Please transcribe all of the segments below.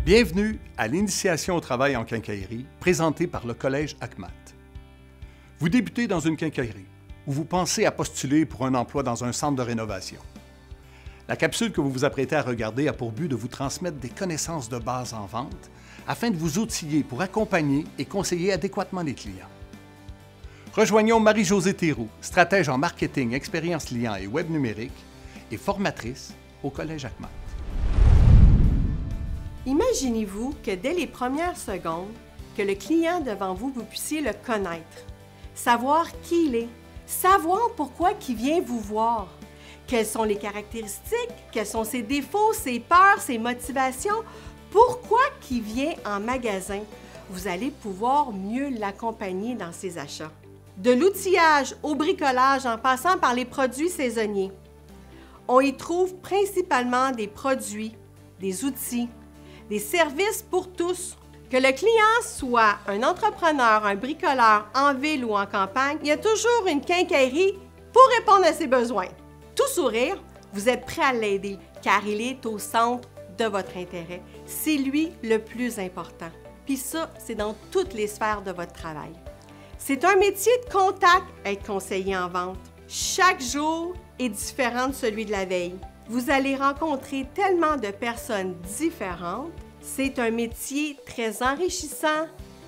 Bienvenue à l'initiation au travail en quincaillerie, présentée par le Collège ACMAT. Vous débutez dans une quincaillerie ou vous pensez à postuler pour un emploi dans un centre de rénovation. La capsule que vous vous apprêtez à regarder a pour but de vous transmettre des connaissances de base en vente afin de vous outiller pour accompagner et conseiller adéquatement les clients. Rejoignons Marie-Josée Théroux, stratège en marketing, expérience client et web numérique et formatrice au Collège ACMAT. Imaginez-vous que dès les premières secondes, que le client devant vous, vous puissiez le connaître, savoir qui il est, savoir pourquoi il vient vous voir, quelles sont les caractéristiques, quels sont ses défauts, ses peurs, ses motivations, pourquoi il vient en magasin. Vous allez pouvoir mieux l'accompagner dans ses achats. De l'outillage au bricolage en passant par les produits saisonniers, on y trouve principalement des produits, des outils, des services pour tous. Que le client soit un entrepreneur, un bricoleur en ville ou en campagne, il y a toujours une quincaillerie pour répondre à ses besoins. Tout sourire, vous êtes prêt à l'aider car il est au centre de votre intérêt. C'est lui le plus important. Puis ça, c'est dans toutes les sphères de votre travail. C'est un métier de contact, être conseiller en vente. Chaque jour est différent de celui de la veille. Vous allez rencontrer tellement de personnes différentes. C'est un métier très enrichissant,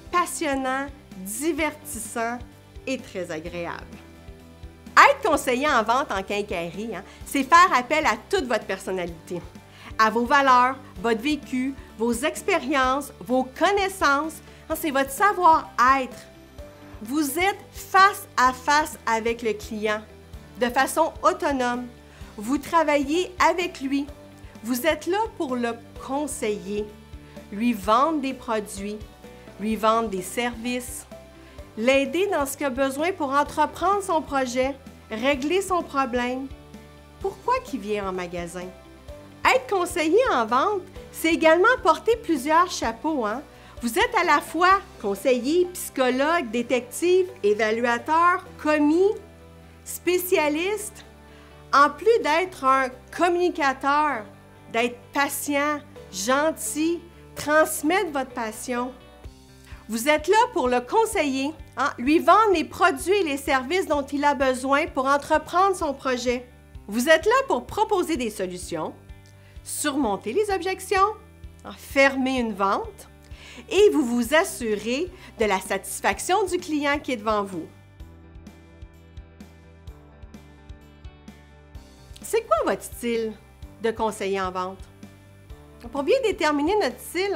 passionnant, divertissant et très agréable. Être conseiller en vente en quincaillerie, c'est faire appel à toute votre personnalité, à vos valeurs, votre vécu, vos expériences, vos connaissances. C'est votre savoir-être. Vous êtes face à face avec le client de façon autonome. Vous travaillez avec lui. Vous êtes là pour le conseiller, lui vendre des produits, lui vendre des services, l'aider dans ce qu'il a besoin pour entreprendre son projet, régler son problème. Pourquoi qu'il vient en magasin? Être conseiller en vente, c'est également porter plusieurs chapeaux. Vous êtes à la fois conseiller, psychologue, détective, évaluateur, commis, spécialiste. En plus d'être un communicateur, d'être patient, gentil, transmettre votre passion, vous êtes là pour le conseiller, lui vendre les produits et les services dont il a besoin pour entreprendre son projet. Vous êtes là pour proposer des solutions, surmonter les objections, fermer une vente et vous vous assurez de la satisfaction du client qui est devant vous. C'est quoi votre style de conseiller en vente? Pour bien déterminer notre style,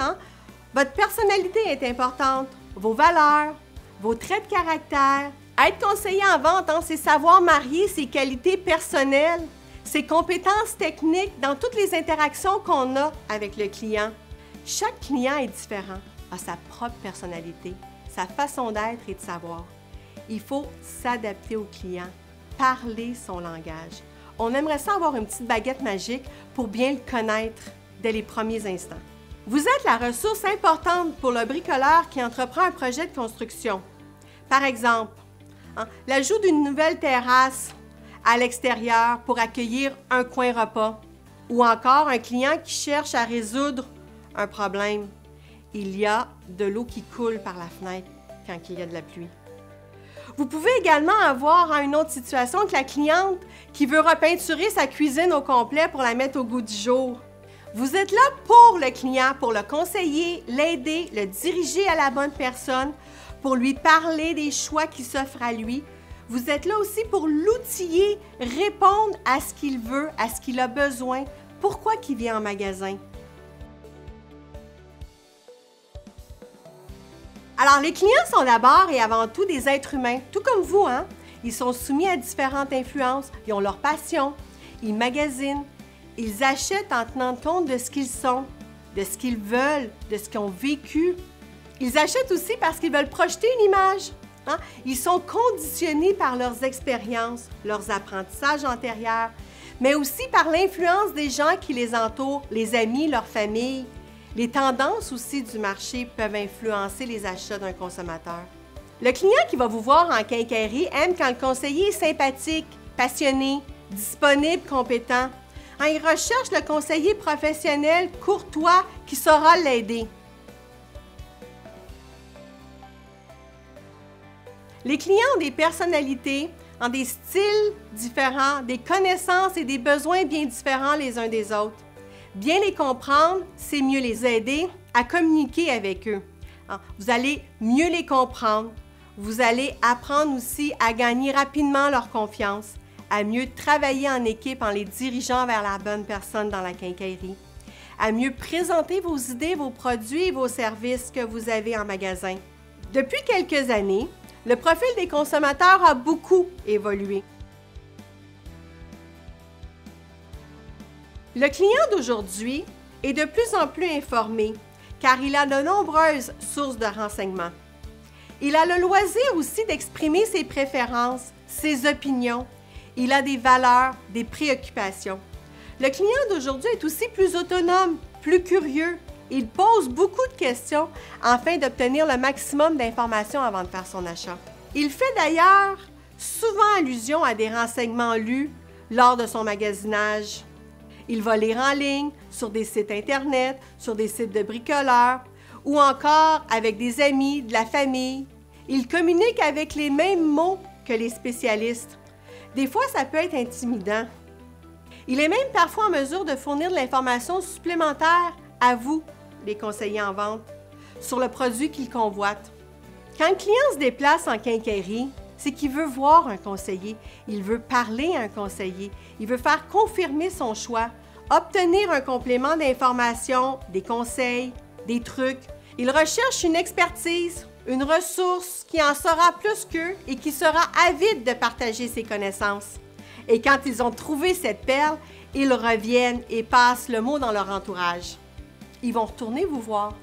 votre personnalité est importante, vos valeurs, vos traits de caractère. Être conseiller en vente, c'est savoir marier ses qualités personnelles, ses compétences techniques dans toutes les interactions qu'on a avec le client. Chaque client est différent, a sa propre personnalité, sa façon d'être et de savoir. Il faut s'adapter au client, parler son langage. On aimerait ça avoir une petite baguette magique pour bien le connaître dès les premiers instants. Vous êtes la ressource importante pour le bricoleur qui entreprend un projet de construction. Par exemple, l'ajout d'une nouvelle terrasse à l'extérieur pour accueillir un coin repas ou encore un client qui cherche à résoudre un problème. Il y a de l'eau qui coule par la fenêtre quand il y a de la pluie. Vous pouvez également avoir une autre situation que la cliente qui veut repeinturer sa cuisine au complet pour la mettre au goût du jour. Vous êtes là pour le client, pour le conseiller, l'aider, le diriger à la bonne personne, pour lui parler des choix qui s'offrent à lui. Vous êtes là aussi pour l'outiller, répondre à ce qu'il veut, à ce qu'il a besoin, pourquoi il vient en magasin. Alors, les clients sont d'abord et avant tout des êtres humains, tout comme vous, Ils sont soumis à différentes influences, ils ont leur passion, ils magasinent, ils achètent en tenant compte de ce qu'ils sont, de ce qu'ils veulent, de ce qu'ils ont vécu. Ils achètent aussi parce qu'ils veulent projeter une image. Ils sont conditionnés par leurs expériences, leurs apprentissages antérieurs, mais aussi par l'influence des gens qui les entourent, les amis, leur famille. Les tendances aussi du marché peuvent influencer les achats d'un consommateur. Le client qui va vous voir en quincaillerie aime quand le conseiller est sympathique, passionné, disponible, compétent. Il recherche le conseiller professionnel, courtois, qui saura l'aider. Les clients ont des personnalités, ont des styles différents, des connaissances et des besoins bien différents les uns des autres. Bien les comprendre, c'est mieux les aider à communiquer avec eux. Vous allez mieux les comprendre. Vous allez apprendre aussi à gagner rapidement leur confiance, à mieux travailler en équipe en les dirigeant vers la bonne personne dans la quincaillerie, à mieux présenter vos idées, vos produits et vos services que vous avez en magasin. Depuis quelques années, le profil des consommateurs a beaucoup évolué. Le client d'aujourd'hui est de plus en plus informé car il a de nombreuses sources de renseignements. Il a le loisir aussi d'exprimer ses préférences, ses opinions. Il a des valeurs, des préoccupations. Le client d'aujourd'hui est aussi plus autonome, plus curieux. Il pose beaucoup de questions afin d'obtenir le maximum d'informations avant de faire son achat. Il fait d'ailleurs souvent allusion à des renseignements lus lors de son magasinage. Il va lire en ligne, sur des sites Internet, sur des sites de bricoleurs ou encore avec des amis, de la famille. Il communique avec les mêmes mots que les spécialistes. Des fois, ça peut être intimidant. Il est même parfois en mesure de fournir de l'information supplémentaire à vous, les conseillers en vente, sur le produit qu'il convoite. Quand le client se déplace en quincaillerie, c'est qu'il veut voir un conseiller, il veut parler à un conseiller, il veut faire confirmer son choix, obtenir un complément d'information, des conseils, des trucs. Il recherche une expertise, une ressource qui en saura plus qu'eux et qui sera avide de partager ses connaissances. Et quand ils ont trouvé cette perle, ils reviennent et passent le mot dans leur entourage. Ils vont retourner vous voir.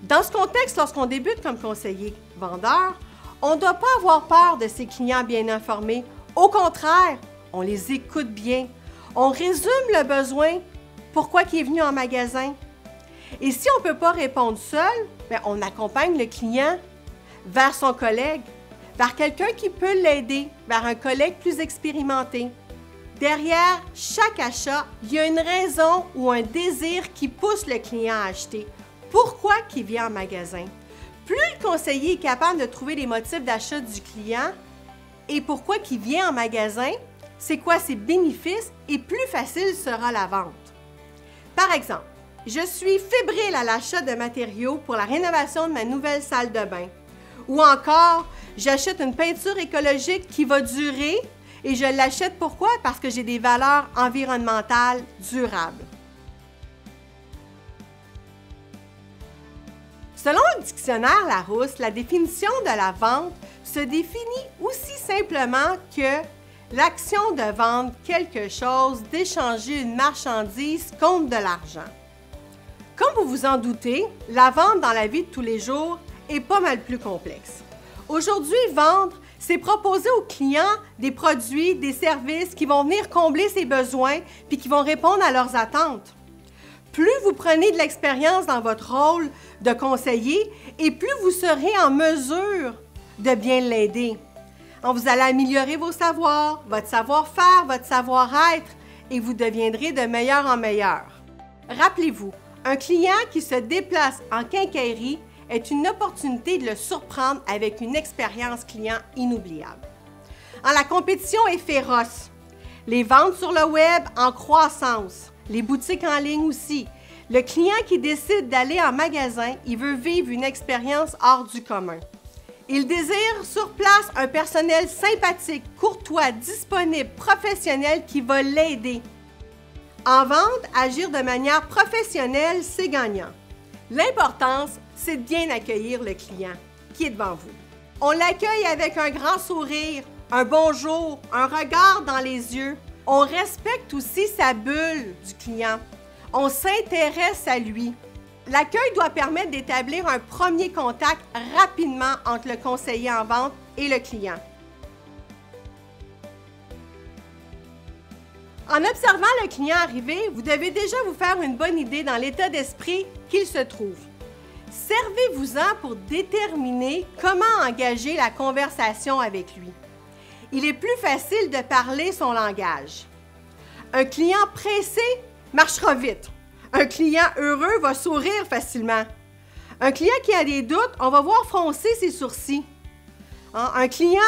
Dans ce contexte, lorsqu'on débute comme conseiller vendeur, on ne doit pas avoir peur de ses clients bien informés. Au contraire, on les écoute bien. On résume le besoin, pourquoi il est venu en magasin. Et si on ne peut pas répondre seul, on accompagne le client vers son collègue, vers quelqu'un qui peut l'aider, vers un collègue plus expérimenté. Derrière chaque achat, il y a une raison ou un désir qui pousse le client à acheter. Pourquoi il vient en magasin? Plus le conseiller est capable de trouver les motifs d'achat du client et pourquoi il vient en magasin, c'est quoi ses bénéfices et plus facile sera la vente. Par exemple, je suis fébrile à l'achat de matériaux pour la rénovation de ma nouvelle salle de bain. Ou encore, j'achète une peinture écologique qui va durer et je l'achète pourquoi? Parce que j'ai des valeurs environnementales durables. Selon le dictionnaire Larousse, la définition de la vente se définit aussi simplement que l'action de vendre quelque chose, d'échanger une marchandise contre de l'argent. Comme vous vous en doutez, la vente dans la vie de tous les jours est pas mal plus complexe. Aujourd'hui, vendre, c'est proposer aux clients des produits, des services qui vont venir combler ses besoins puis qui vont répondre à leurs attentes. Plus vous prenez de l'expérience dans votre rôle de conseiller et plus vous serez en mesure de bien l'aider. Vous allez améliorer vos savoirs, votre savoir-faire, votre savoir-être et vous deviendrez de meilleur en meilleur. Rappelez-vous, un client qui se déplace en quincaillerie est une opportunité de le surprendre avec une expérience client inoubliable. La compétition est féroce. Les ventes sur le web en croissance. Les boutiques en ligne aussi. Le client qui décide d'aller en magasin, il veut vivre une expérience hors du commun. Il désire sur place un personnel sympathique, courtois, disponible, professionnel qui va l'aider. En vente, agir de manière professionnelle, c'est gagnant. L'importance, c'est de bien accueillir le client qui est devant vous. On l'accueille avec un grand sourire, un bonjour, un regard dans les yeux. On respecte aussi sa bulle du client. On s'intéresse à lui. L'accueil doit permettre d'établir un premier contact rapidement entre le conseiller en vente et le client. En observant le client arriver, vous devez déjà vous faire une bonne idée dans l'état d'esprit qu'il se trouve. Servez-vous-en pour déterminer comment engager la conversation avec lui. Il est plus facile de parler son langage. Un client pressé marchera vite. Un client heureux va sourire facilement. Un client qui a des doutes, on va voir froncer ses sourcils. Un client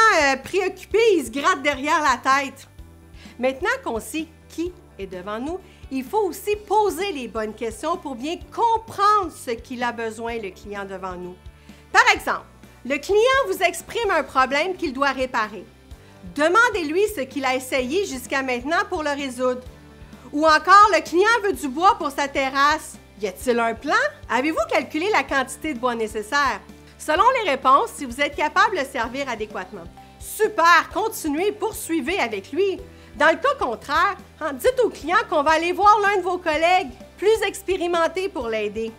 préoccupé, il se gratte derrière la tête. Maintenant qu'on sait qui est devant nous, il faut aussi poser les bonnes questions pour bien comprendre ce qu'il a besoin, le client devant nous. Par exemple, le client vous exprime un problème qu'il doit réparer. Demandez-lui ce qu'il a essayé jusqu'à maintenant pour le résoudre. Ou encore, le client veut du bois pour sa terrasse. Y a-t-il un plan? Avez-vous calculé la quantité de bois nécessaire? Selon les réponses, si vous êtes capable de le servir adéquatement. Super! Continuez, poursuivez avec lui. Dans le cas contraire, dites au client qu'on va aller voir l'un de vos collègues plus expérimentés pour l'aider.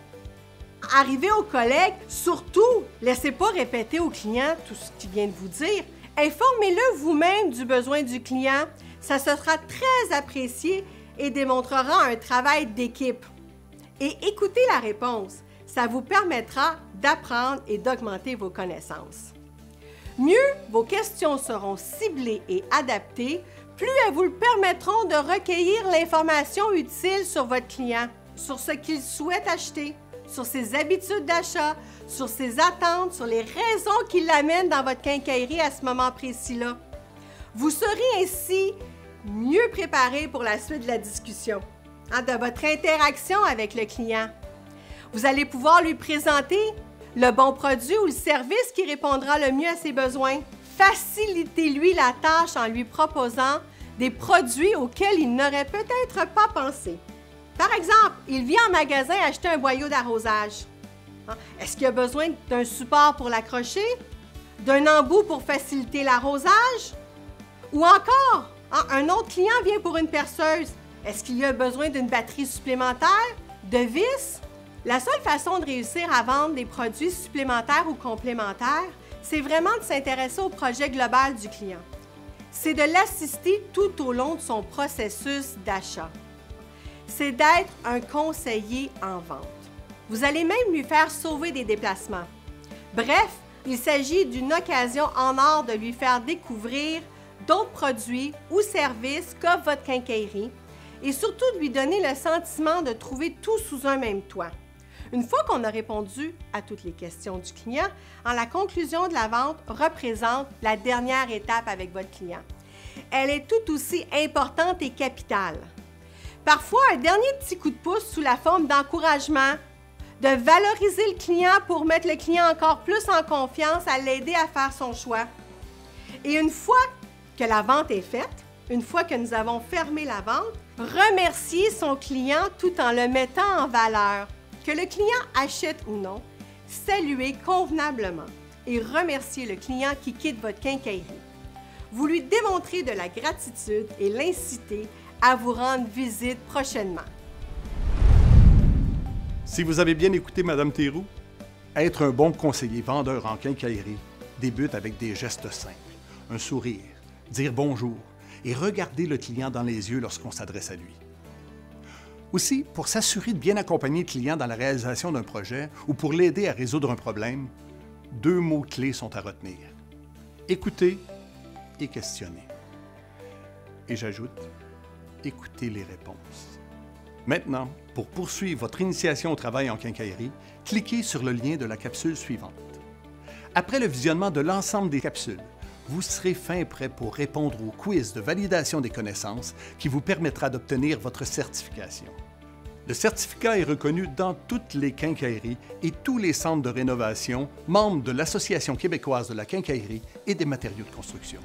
Arrivez au collègue, surtout, laissez pas répéter au client tout ce qu'il vient de vous dire. Informez-le vous-même du besoin du client. Ça se sera très apprécié et démontrera un travail d'équipe. Et écoutez la réponse. Ça vous permettra d'apprendre et d'augmenter vos connaissances. Mieux, vos questions seront ciblées et adaptées, plus elles vous le permettront de recueillir l'information utile sur votre client, sur ce qu'il souhaite acheter, sur ses habitudes d'achat, sur ses attentes, sur les raisons qui l'amènent dans votre quincaillerie à ce moment précis-là. Vous serez ainsi mieux préparé pour la suite de la discussion, de votre interaction avec le client. Vous allez pouvoir lui présenter le bon produit ou le service qui répondra le mieux à ses besoins. Facilitez-lui la tâche en lui proposant des produits auxquels il n'aurait peut-être pas pensé. Par exemple, il vient en magasin acheter un boyau d'arrosage. Est-ce qu'il a besoin d'un support pour l'accrocher? D'un embout pour faciliter l'arrosage? Ou encore, un autre client vient pour une perceuse. Est-ce qu'il a besoin d'une batterie supplémentaire? De vis? La seule façon de réussir à vendre des produits supplémentaires ou complémentaires, c'est vraiment de s'intéresser au projet global du client. C'est de l'assister tout au long de son processus d'achat. C'est d'être un conseiller en vente. Vous allez même lui faire sauver des déplacements. Bref, il s'agit d'une occasion en or de lui faire découvrir d'autres produits ou services qu'offre votre quincaillerie et surtout de lui donner le sentiment de trouver tout sous un même toit. Une fois qu'on a répondu à toutes les questions du client, la conclusion de la vente représente la dernière étape avec votre client. Elle est tout aussi importante et capitale. Parfois, un dernier petit coup de pouce sous la forme d'encouragement, de valoriser le client pour mettre le client encore plus en confiance à l'aider à faire son choix. Et une fois que la vente est faite, une fois que nous avons fermé la vente, remercier son client tout en le mettant en valeur. Que le client achète ou non, saluez convenablement et remerciez le client qui quitte votre quincaillerie. Vous lui démontrez de la gratitude et l'incitez à vous rendre visite prochainement. Si vous avez bien écouté Mme Théroux, être un bon conseiller vendeur en quincaillerie débute avec des gestes simples, un sourire, dire bonjour et regarder le client dans les yeux lorsqu'on s'adresse à lui. Aussi, pour s'assurer de bien accompagner le client dans la réalisation d'un projet ou pour l'aider à résoudre un problème, 2 mots-clés sont à retenir. Écouter et questionner. Et j'ajoute, écoutez les réponses. Maintenant, pour poursuivre votre initiation au travail en quincaillerie, cliquez sur le lien de la capsule suivante. Après le visionnement de l'ensemble des capsules, vous serez fin prêt pour répondre au quiz de validation des connaissances qui vous permettra d'obtenir votre certification. Le certificat est reconnu dans toutes les quincailleries et tous les centres de rénovation membres de l'Association québécoise de la quincaillerie et des matériaux de construction.